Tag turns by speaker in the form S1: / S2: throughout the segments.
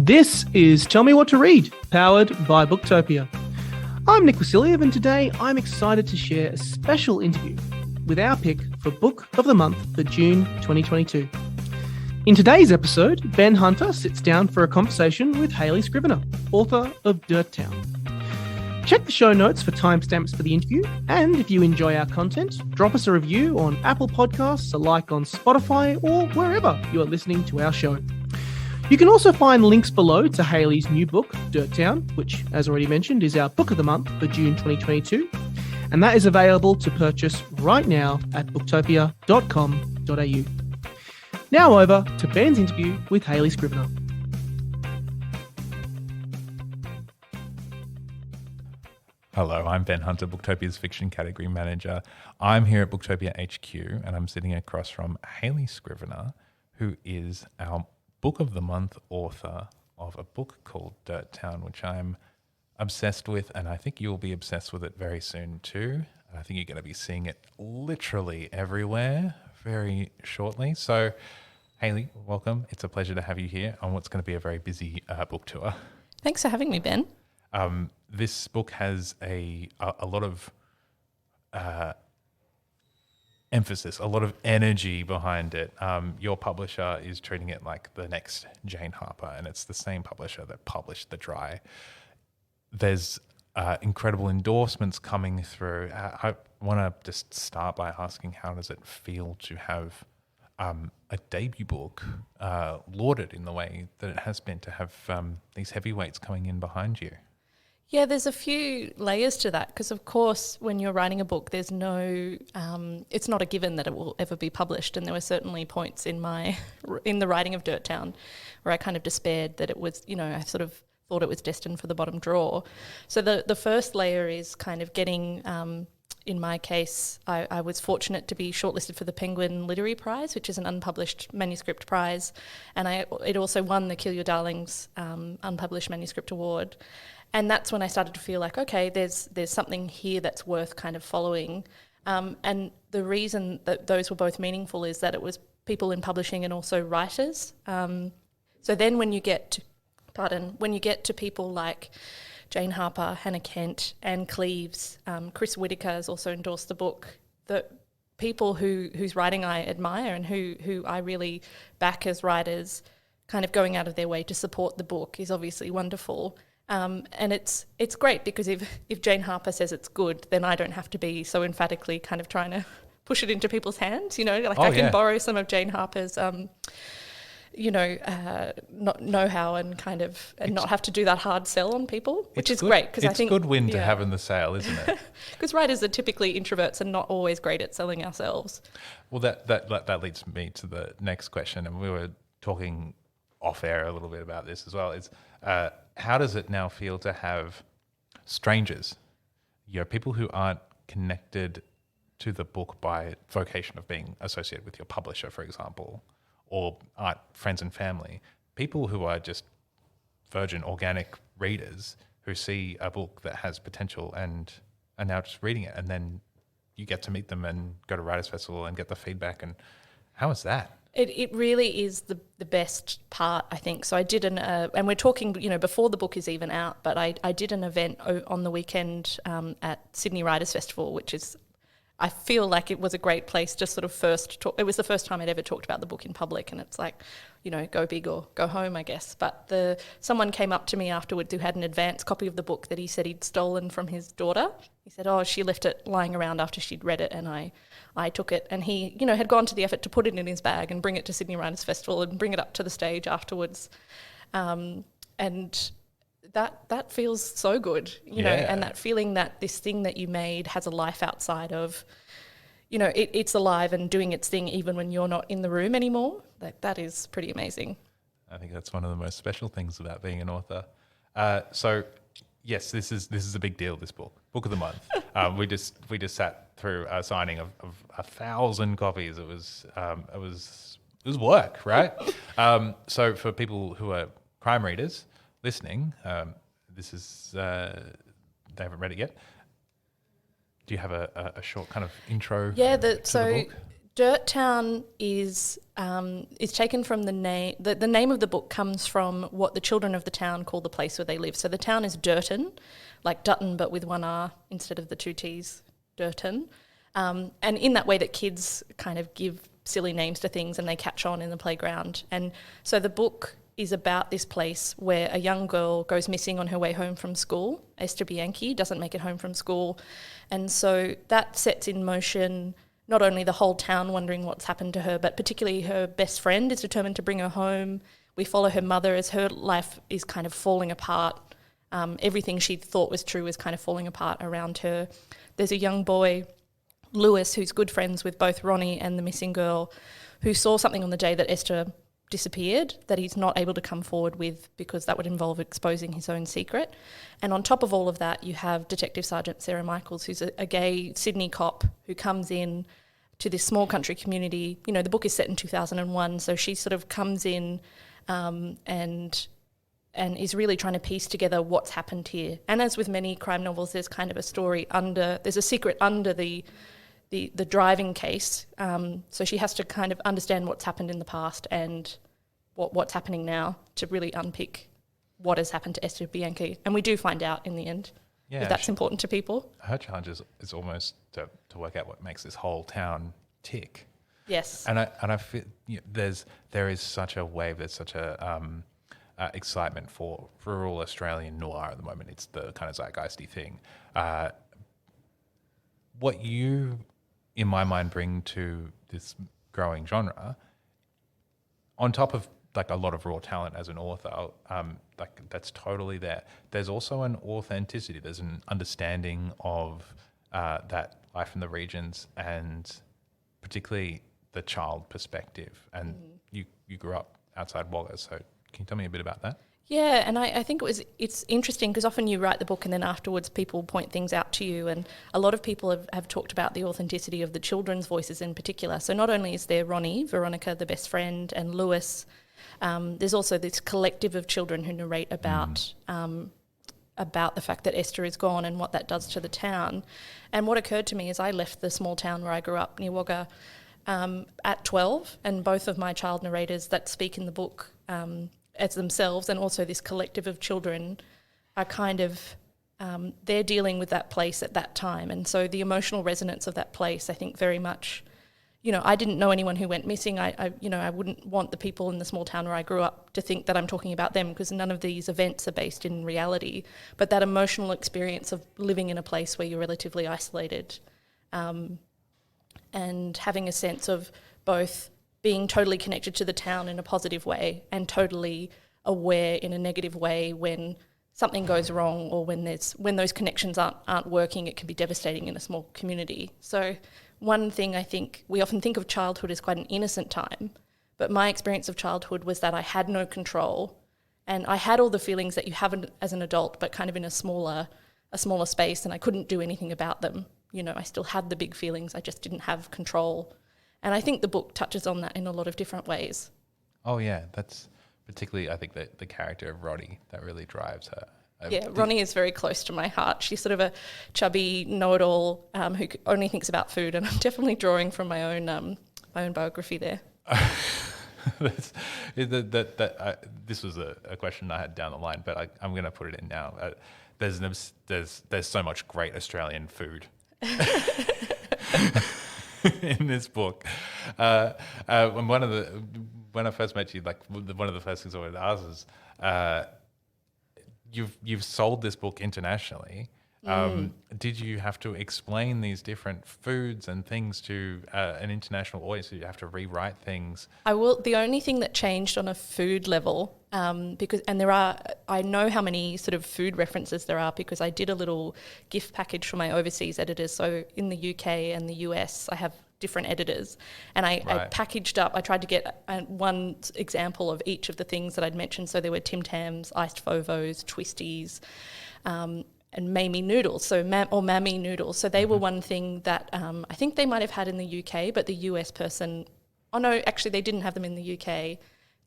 S1: This is Tell Me What to Read, powered by Booktopia. I'm Nick Wasiliev, and today I'm excited to share a special interview with our pick for Book of the Month for June 2022. In today's episode, Ben Hunter sits down for a conversation with Hayley Scrivenor, author of Dirt Town. Check the show notes for timestamps for the interview, and if you enjoy our content, drop us a review on Apple Podcasts, a like on Spotify, or wherever you are listening to our show. You can also find links below to Hayley's new book, Dirt Town, which, as already mentioned, is our Book of the Month for June 2022, and that is available to purchase right now at booktopia.com.au. Now over to Ben's interview with Hayley Scrivenor.
S2: Hello, I'm Ben Hunter, Booktopia's fiction category manager. I'm here at Booktopia HQ, and I'm sitting across from Hayley Scrivenor, who is our Book of the Month author of a book called Dirt Town, which I'm obsessed with, and I think you'll be obsessed with it very soon too. And I think you're going to be seeing it literally everywhere very shortly. So, Hayley, welcome. It's a pleasure to have you here on what's going to be a very busy book tour.
S3: Thanks for having me, Ben.
S2: This book has a lot of emphasis, a lot of energy behind it. Your publisher is treating it like the next Jane Harper, and it's the same publisher that published The Dry. There's incredible endorsements coming through. I want to just start by asking, how does it feel to have a debut book lauded in the way that it has been, to have these heavyweights coming in behind you?
S3: Yeah, there's a few layers to that because, of course, when you're writing a book, there's no, it's not a given that it will ever be published. And there were certainly points in the writing of Dirt Town where I kind of despaired that it was, I sort of thought it was destined for the bottom drawer. So the first layer is kind of getting, in my case, I was fortunate to be shortlisted for the Penguin Literary Prize, which is an unpublished manuscript prize. And it also won the Kill Your Darlings Unpublished Manuscript Award. And that's when I started to feel like, okay, there's something here that's worth kind of following. And the reason that those were both meaningful is that it was people in publishing and also writers. So then when you get to people like Jane Harper, Hannah Kent, Anne Cleeves, Chris Whitaker has also endorsed the book, the people whose writing I admire and who I really back as writers, kind of going out of their way to support the book is obviously wonderful. And it's great because if Jane Harper says it's good, then I don't have to be so emphatically kind of trying to push it into people's hands, I can borrow some of Jane Harper's, know-how and kind of not have to do that hard sell on people, which is great because I think
S2: it's good win to have in the sale, isn't it?
S3: Because writers are typically introverts and not always great at selling ourselves.
S2: Well, that leads me to the next question, and we were talking off air a little bit about this as well. Is how does it now feel to have strangers, people who aren't connected to the book by vocation of being associated with your publisher, for example, or aren't friends and family, people who are just virgin organic readers who see a book that has potential and are now just reading it, and then you get to meet them and go to Writers' Festival and get the feedback, and how is that?
S3: It really is the best part, I think. So I did and we're talking, before the book is even out, but I did an event on the weekend at Sydney Writers' Festival, which is, I feel like it was a great place to sort of first talk. It was the first time I'd ever talked about the book in public, and it's like, go big or go home, I guess. But someone came up to me afterwards who had an advance copy of the book that he said he'd stolen from his daughter. He said, she left it lying around after she'd read it, and I took it. And he, had gone to the effort to put it in his bag and bring it to Sydney Writers' Festival and bring it up to the stage afterwards. And that feels so good, and that feeling that this thing that you made has a life outside of, it's alive and doing its thing even when you're not in the room anymore. That is pretty amazing.
S2: I think that's one of the most special things about being an author. So yes, this is a big deal, this book of the month. We just sat through a signing of 1,000 copies. It was work, right? So for people who are crime readers listening, this is they haven't read it yet. Do you have a short kind of intro?
S3: Yeah,
S2: to the book?
S3: Dirt Town is taken from the name. The name of the book comes from what the children of the town call the place where they live. So the town is Durton, like Dutton, but with one R instead of the two T's, Durton. And in that way that kids kind of give silly names to things and they catch on in the playground. And so the book is about this place where a young girl goes missing on her way home from school. Esther Bianchi doesn't make it home from school. And so that sets in motion not only the whole town wondering what's happened to her, but particularly her best friend is determined to bring her home. We follow her mother as her life is kind of falling apart. Everything she thought was true is kind of falling apart around her. There's a young boy, Lewis, who's good friends with both Ronnie and the missing girl, who saw something on the day that Esther disappeared that he's not able to come forward with because that would involve exposing his own secret. And on top of all of that, you have Detective Sergeant Sarah Michaels, who's a gay Sydney cop who comes in to this small country community. You know, the book is set in 2001, so she sort of comes in and is really trying to piece together what's happened here. And as with many crime novels, there's kind of a story there's a secret under the driving case. So she has to kind of understand what's happened in the past and what's happening now to really unpick what has happened to Esther Bianchi. And we do find out in the end if that's important to people.
S2: Her challenge is almost to work out what makes this whole town tick.
S3: Yes.
S2: And I feel there is such a wave, there's such a excitement for rural Australian noir at the moment. It's the kind of zeitgeisty thing. What you, in my mind, bring to this growing genre, on top of like a lot of raw talent as an author, like that's totally there. There's also an authenticity. There's an understanding of that life in the regions and particularly the child perspective. And you grew up outside Wagga, so can you tell me a bit about that?
S3: Yeah, and I think it's interesting because often you write the book and then afterwards people point things out to you, and a lot of people have talked about the authenticity of the children's voices in particular. So not only is there Ronnie, Veronica, the best friend, and Lewis, there's also this collective of children who narrate about the fact that Esther is gone and what that does to the town. And what occurred to me is I left the small town where I grew up near Wagga at 12, and both of my child narrators that speak in the book as themselves and also this collective of children are kind of, they're dealing with that place at that time. And so the emotional resonance of that place, I think very much, I didn't know anyone who went missing. I wouldn't want the people in the small town where I grew up to think that I'm talking about them because none of these events are based in reality. But that emotional experience of living in a place where you're relatively isolated and having a sense of both being totally connected to the town in a positive way and totally aware in a negative way when something goes wrong or when those connections aren't working, it can be devastating in a small community. So one thing I think, we often think of childhood as quite an innocent time, but my experience of childhood was that I had no control and I had all the feelings that you have as an adult, but kind of in a smaller space, and I couldn't do anything about them. I still had the big feelings, I just didn't have control. And I think the book touches on that in a lot of different ways.
S2: Oh yeah, that's particularly, I think, the character of Ronnie that really drives her.
S3: Yeah, Ronnie is very close to my heart. She's sort of a chubby know-it-all who only thinks about food, and I'm definitely drawing from my own biography there.
S2: This was a question I had down the line, but I'm going to put it in now. There's so much great Australian food in this book. And when I first met you, like one of the first things I wanted to ask is, you've sold this book internationally. Did you have to explain these different foods and things to an international audience? Did you have to rewrite things?
S3: I will. The only thing that changed on a food level, I know how many sort of food references there are because I did a little gift package for my overseas editors. So in the UK and the US, I have different editors, and I packaged up. I tried to get one example of each of the things that I'd mentioned. So there were Tim Tams, iced Fovos, Twisties, and Mamie noodles, Mammy noodles. So they were one thing that I think they might have had in the UK, but the US person, actually they didn't have them in the UK.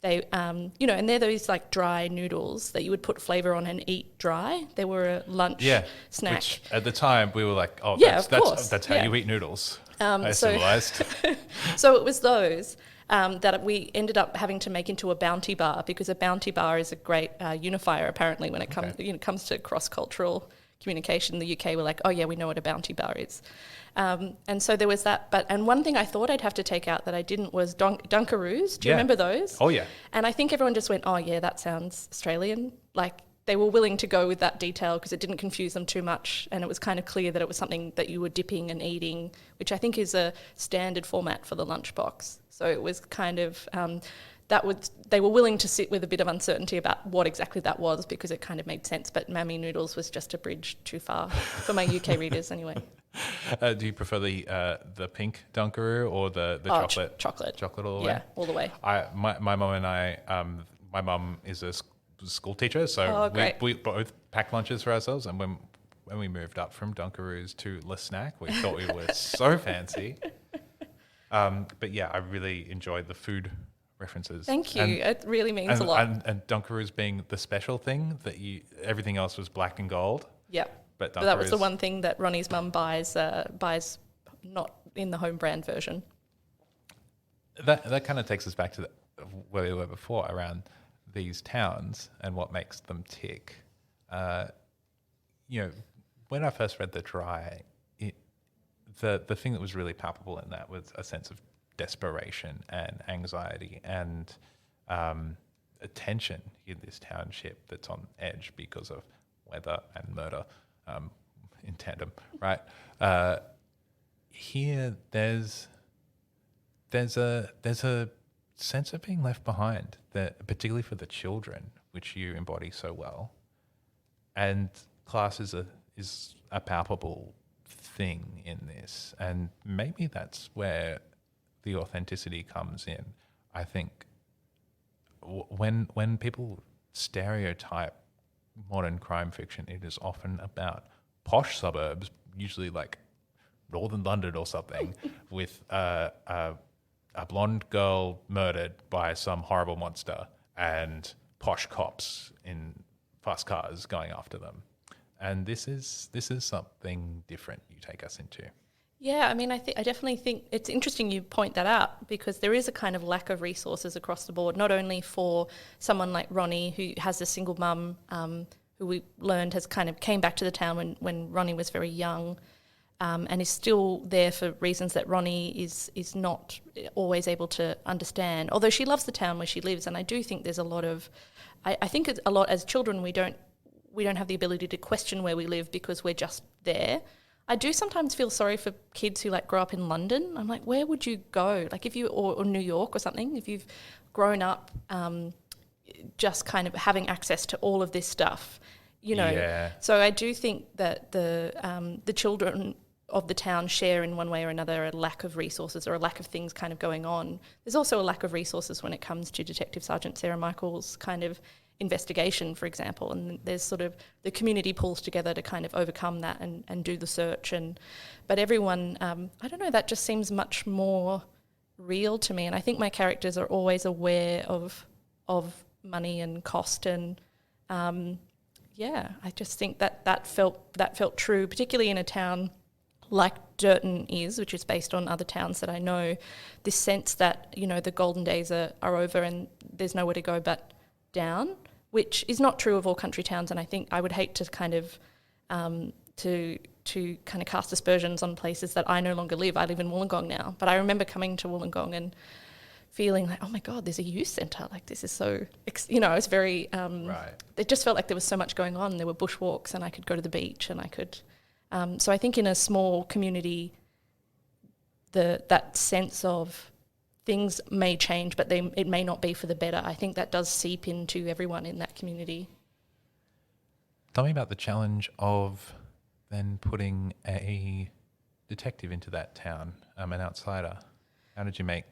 S3: they, and they're those like dry noodles that you would put flavour on and eat dry. They were a lunch snack.
S2: Which at the time we were like, oh,
S3: Yeah, of course.
S2: that's how you eat noodles. I
S3: so-
S2: civilized.
S3: So it was those that we ended up having to make into a bounty bar, because a bounty bar is a great unifier apparently when it comes to cross-cultural communication. The UK were like, oh yeah, we know what a bounty bar is. And so there was that. And one thing I thought I'd have to take out that I didn't was Dunkaroos. Do you remember those?
S2: Oh yeah.
S3: And I think everyone just went, oh yeah, that sounds Australian. Like they were willing to go with that detail because it didn't confuse them too much, and it was kind of clear that it was something that you were dipping and eating, which I think is a standard format for the lunchbox. So it was kind of they were willing to sit with a bit of uncertainty about what exactly that was, because it kind of made sense. But Mammy Noodles was just a bridge too far for my UK readers anyway.
S2: Do you prefer the pink Dunkaroo or the chocolate? Chocolate all the way?
S3: Yeah, all the way.
S2: My mum and I, my mum is a school teacher, so we both pack lunches for ourselves. And when we moved up from Dunkaroos to Le Snack, we thought we were so fancy. But yeah, I really enjoyed the food references.
S3: Thank you. It really means a lot.
S2: And Dunkaroos being the special thing that everything else was black and gold.
S3: Yep.
S2: But
S3: that was the one thing that Ronnie's mum buys not in the home brand version.
S2: That kind of takes us back to where we were before around these towns and what makes them tick. When I first read The Dry, the thing that was really palpable in that was a sense of desperation and anxiety and a tension in this township that's on edge because of weather and murder in tandem, right? Here, there's a sense of being left behind, that particularly for the children, which you embody so well, and class is a palpable thing in this, and maybe that's where the authenticity comes in. I think when people stereotype modern crime fiction, it is often about posh suburbs, usually like northern London or something, with a blonde girl murdered by some horrible monster and posh cops in fast cars going after them. And this is something different you take us into.
S3: Yeah, I mean, I definitely think it's interesting you point that out, because there is a kind of lack of resources across the board, not only for someone like Ronnie, who has a single mum, who we learned has kind of came back to the town when Ronnie was very young, and is still there for reasons that Ronnie is not always able to understand, although she loves the town where she lives. And I do think there's a lot of, I think it's a lot as children, we don't have the ability to question where we live because we're just there. I do sometimes feel sorry for kids who like grow up in London. I'm like, where would you go? Like if you, or New York or something, if you've grown up just kind of having access to all of this stuff,
S2: Yeah.
S3: So I do think that the children of the town share in one way or another a lack of resources or a lack of things kind of going on. There's also a lack of resources when it comes to Detective Sergeant Sarah Michael's kind of investigation, for example, and there's sort of the community pulls together to kind of overcome that and do the search. But everyone, I don't know, that just seems much more real to me. And I think my characters are always aware of money and cost, and I just think that felt true, particularly in a town like Durton is, which is based on other towns that I know. This sense that the golden days are over and there's nowhere to go but down, which is not true of all country towns. And I think I would hate to kind of to kind of cast aspersions on places that I no longer live. I live in Wollongong now, but I remember coming to Wollongong and feeling like, oh my God, there's a youth centre. Like this is so, it's very,
S2: right.
S3: It just felt like there was so much going on. There were bushwalks and I could go to the beach and I could, so I think in a small community, that sense of things may change, but it may not be for the better. I think that does seep into everyone in that community.
S2: Tell me about the challenge of then putting a detective into that town, an outsider. How did you make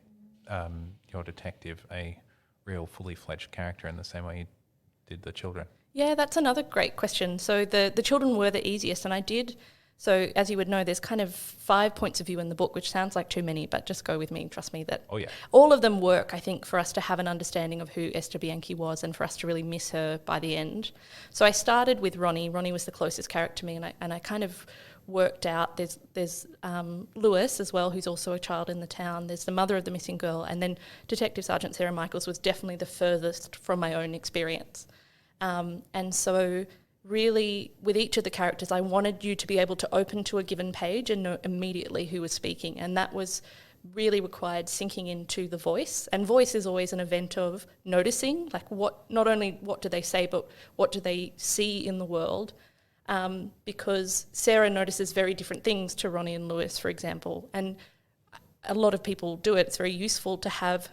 S2: your detective a real fully fledged character in the same way you did the children?
S3: Yeah, that's another great question. So the children were the easiest, and I did So as you would know, there's kind of 5 points of view in the book, which sounds like too many, but just go with me, trust me that all of them work, I think, for us to have an understanding of who Esther Bianchi was and for us to really miss her by the end. So I started with Ronnie. Ronnie was the closest character to me, and I kind of worked out there's Lewis as well, who's also a child in the town. There's the mother of the missing girl, and then Detective Sergeant Sarah Michaels was definitely the furthest from my own experience. And so really, with each of the characters, I wanted you to be able to open to a given page and know immediately who was speaking, and that was really required sinking into the voice. And voice is always an event of noticing, like not only what do they say, but what do they see in the world. Because Sarah notices very different things to Ronnie and Lewis, for example, and a lot of people do it. It's very useful to have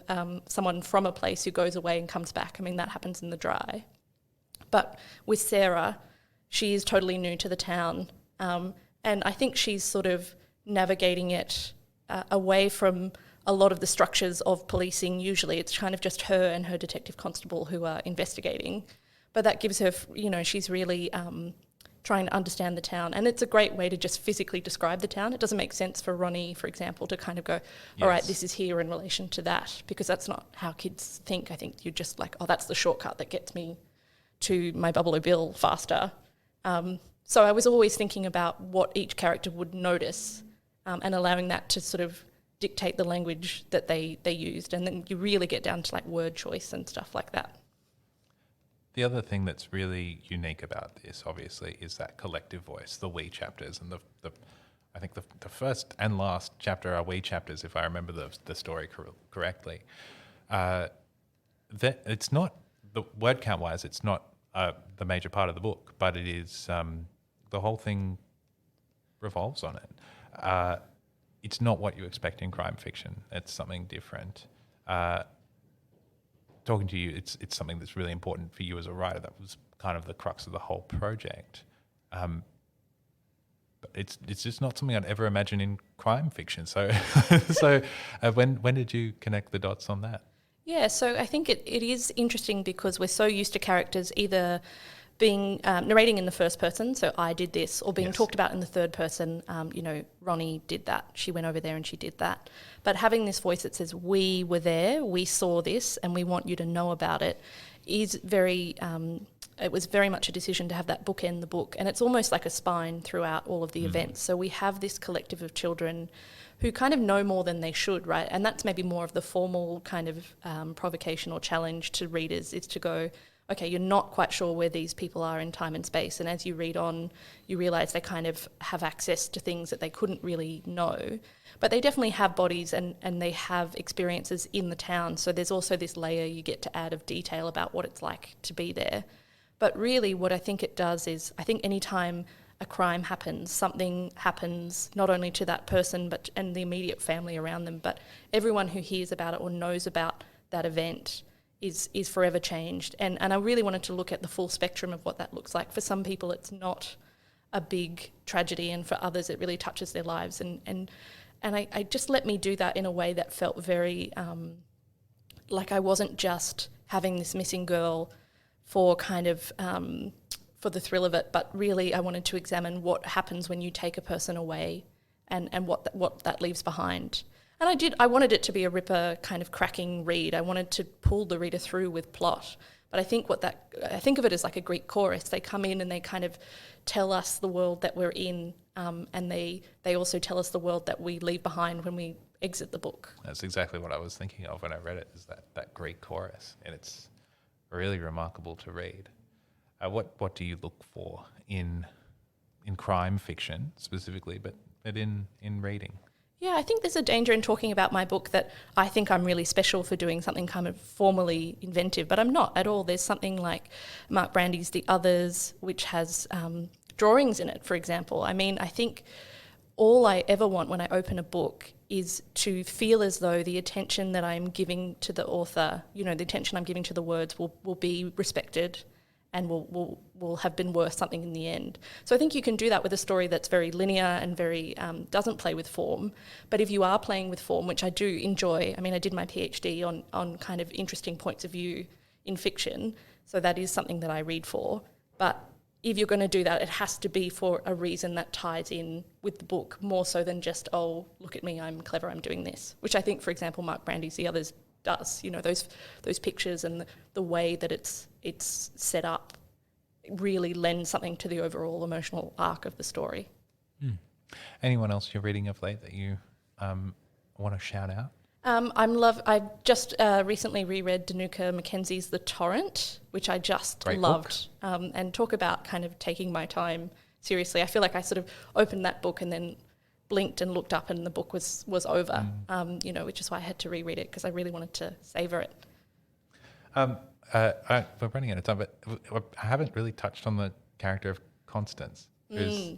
S3: someone from a place who goes away and comes back. I mean, that happens in The Dry. But with Sarah, she is totally new to the town, and I think she's sort of navigating it away from a lot of the structures of policing. Usually it's kind of just her and her detective constable who are investigating, but that gives her, she's really trying to understand the town, and it's a great way to just physically describe the town. It doesn't make sense for Ronnie, for example, to kind of go, all right, this is here in relation to that, because that's not how kids think. I think you're just like, oh, that's the shortcut that gets me to my Bubble O Bill faster. So I was always thinking about what each character would notice, and allowing that to sort of dictate the language that they used. And then you really get down to like word choice and stuff like that.
S2: The other thing that's really unique about this, obviously, is that collective voice, the we chapters. And I think the first and last chapter are we chapters, if I remember the story correctly. It's not, the word count-wise, it's not the major part of the book, but it is, the whole thing revolves on it. It's not what you expect in crime fiction. It's something different. Talking to you, it's something that's really important for you as a writer. That was kind of the crux of the whole project. But it's just not something I'd ever imagine in crime fiction. So, when did you connect the dots on that?
S3: Yeah, so I think it is interesting because we're so used to characters either being narrating in the first person, so I did this, or being talked about in the third person, Ronnie did that, she went over there and she did that. But having this voice that says, we were there, we saw this, and we want you to know about it, is very, it was very much a decision to have that bookend the book. And it's almost like a spine throughout all of the events. So we have this collective of children who kind of know more than they should, right? And that's maybe more of the formal kind of provocation or challenge to readers, is to go, okay, you're not quite sure where these people are in time and space. And as you read on, you realise they kind of have access to things that they couldn't really know. But they definitely have bodies and they have experiences in the town. So there's also this layer you get to add of detail about what it's like to be there. But really what I think it does is, I think anytime a crime happens, something happens not only to that person and the immediate family around them, but everyone who hears about it or knows about that event is forever changed. And I really wanted to look at the full spectrum of what that looks like. For some people it's not a big tragedy, and for others it really touches their lives. And I just let me do that in a way that felt very like I wasn't just having this missing girl for kind of for the thrill of it, but really I wanted to examine what happens when you take a person away and what that leaves behind. And I wanted it to be a ripper kind of cracking read. I wanted to pull the reader through with plot. But I think I think of it as like a Greek chorus. They come in and they kind of tell us the world that we're in, and they also tell us the world that we leave behind when we exit the book.
S2: That's exactly what I was thinking of when I read it, is that Greek chorus. And it's really remarkable to read. What do you look for in crime fiction specifically, but in reading?
S3: Yeah, I think there's a danger in talking about my book that I think I'm really special for doing something kind of formally inventive, but I'm not at all. There's something like Mark Brandy's The Others, which has drawings in it, for example. I mean, I think all I ever want when I open a book is to feel as though the attention that I'm giving to the author, the attention I'm giving to the words will be respected and will have been worth something in the end. So I think you can do that with a story that's very linear and very doesn't play with form. But if you are playing with form, which I do enjoy, I mean, I did my PhD on kind of interesting points of view in fiction, so that is something that I read for. But if you're going to do that, it has to be for a reason that ties in with the book more so than just, oh, look at me, I'm clever, I'm doing this, which I think, for example, Mark Brandy's The Others does. You know, those pictures and the way that it's set up really lends something to the overall emotional arc of the story.
S2: Anyone else you're reading of late that you want to shout out?
S3: I just recently reread Danuka Mackenzie's The Torrent, which I just
S2: Great
S3: loved, and talk about kind of taking my time seriously. I feel like I sort of opened that book and then blinked and looked up and the book was over, which is why I had to reread it because I really wanted to savour it.
S2: We're running out of time, but I haven't really touched on the character of Constance, who's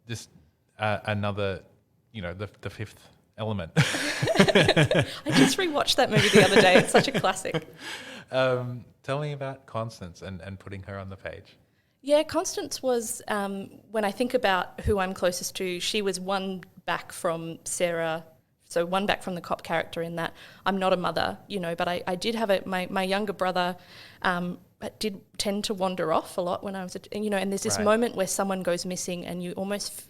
S2: just another, the fifth element.
S3: I just rewatched that movie the other day. It's such a classic.
S2: Tell me about Constance and putting her on the page.
S3: Yeah, Constance was, when I think about who I'm closest to, she was one back from Sarah, so one back from the cop character in that I'm not a mother, but I did have my younger brother did tend to wander off a lot when I was, and there's this moment where someone goes missing and you almost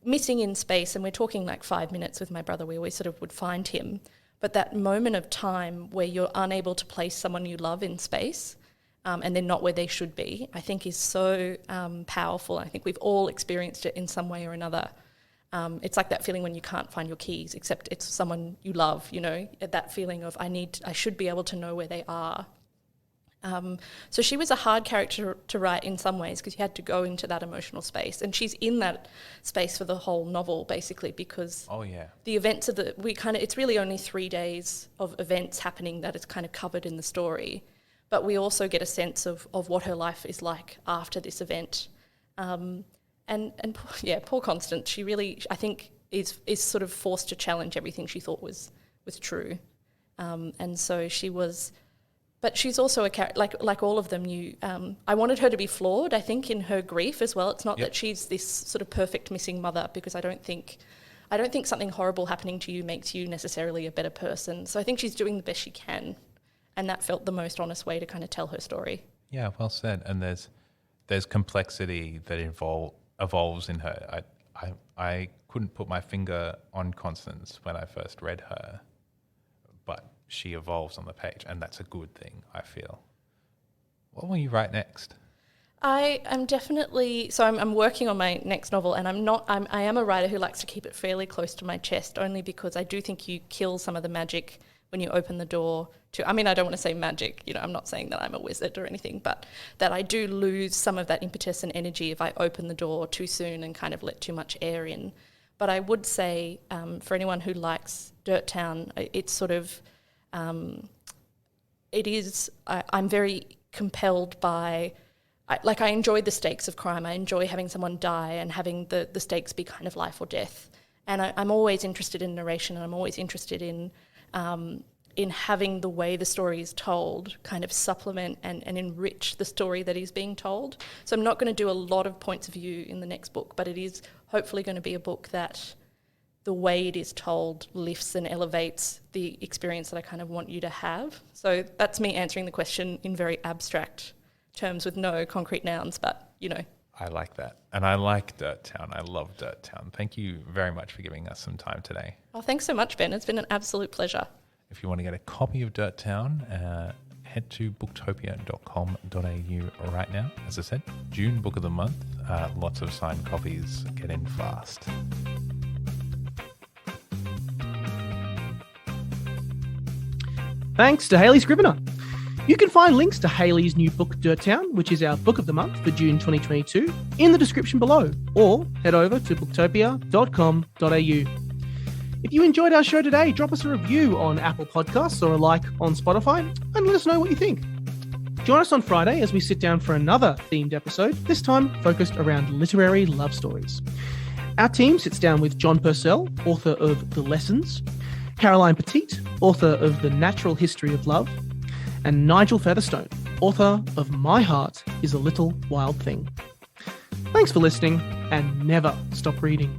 S3: missing in space, and we're talking like 5 minutes with my brother, we always sort of would find him. But that moment of time where you're unable to place someone you love in space and they're not where they should be, I think is so powerful. I think we've all experienced it in some way or another. It's like that feeling when you can't find your keys, except it's someone you love, that feeling of I should be able to know where they are. So she was a hard character to write in some ways because you had to go into that emotional space, and she's in that space for the whole novel basically because the events of it's really only 3 days of events happening that is kind of covered in the story, but we also get a sense of what her life is like after this event. Poor Constance, she really, I think, is sort of forced to challenge everything she thought was true, and so she was. But she's also a character, like all of them. I wanted her to be flawed, I think, in her grief as well. It's not that she's this sort of perfect missing mother, because I don't think something horrible happening to you makes you necessarily a better person. So I think she's doing the best she can, and that felt the most honest way to kind of tell her story. Yeah,
S2: well said. And there's complexity that evolves in her. I couldn't put my finger on Constance when I first read her, but she evolves on the page, and that's a good thing, I feel. What will you write next?
S3: I am definitely, I'm working on my next novel, and I am a writer who likes to keep it fairly close to my chest, only because I do think you kill some of the magic when you open the door to, I don't want to say magic, I'm not saying that I'm a wizard or anything, but that I do lose some of that impetus and energy if I open the door too soon and kind of let too much air in. But I would say, for anyone who likes Dirt Town, it's sort of, I'm very compelled by, I enjoy the stakes of crime. I enjoy having someone die and having the stakes be kind of life or death. And I'm always interested in narration, and I'm always interested in having the way the story is told kind of supplement and enrich the story that is being told. So I'm not going to do a lot of points of view in the next book, but it is hopefully going to be a book that the way it is told lifts and elevates the experience that I kind of want you to have. So that's me answering the question in very abstract terms with no concrete nouns, but
S2: I like that. And I like Dirt Town. I love Dirt Town. Thank you very much for giving us some time today.
S3: Well, thanks so much, Ben. It's been an absolute pleasure.
S2: If you want to get a copy of Dirt Town, head to booktopia.com.au right now. As I said, June book of the month. Lots of signed copies. Get in fast.
S1: Thanks to Hayley Scrivenor. You can find links to Hayley's new book, Dirt Town, which is our book of the month for June 2022, in the description below, or head over to booktopia.com.au. If you enjoyed our show today, drop us a review on Apple Podcasts or a like on Spotify, and let us know what you think. Join us on Friday as we sit down for another themed episode, this time focused around literary love stories. Our team sits down with John Purcell, author of The Lessons, Caroline Petit, author of The Natural History of Love, and Nigel Featherstone, author of My Heart is a Little Wild Thing. Thanks for listening, and never stop reading.